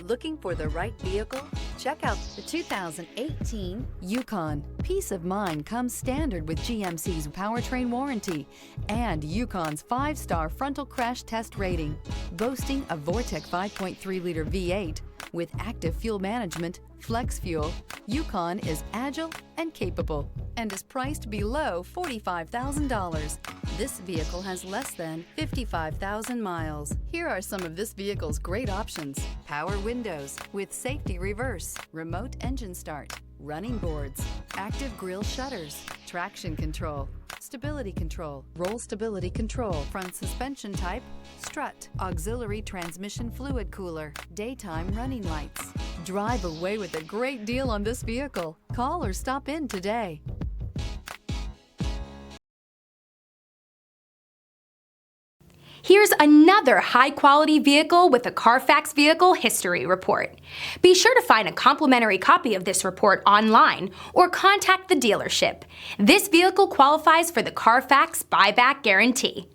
Looking for the right vehicle? Check out the 2018 Yukon. Peace of mind comes standard with GMC's powertrain warranty and Yukon's 5-star frontal crash test rating. Boasting a Vortec 5.3-liter V8 with active fuel management, flex fuel, Yukon is agile and capable and is priced below $45,000. This vehicle has less than 55,000 miles. Here are some of this vehicle's great options: power windows with safety reverse, remote engine start, running boards, active grille shutters, traction control, stability control, roll stability control, front suspension type, strut, auxiliary transmission fluid cooler, daytime running lights. Drive away with a great deal on this vehicle. Call or stop in today. Here's another high-quality vehicle with a Carfax Vehicle History Report. Be sure to find a complimentary copy of this report online or contact the dealership. This vehicle qualifies for the Carfax Buyback Guarantee.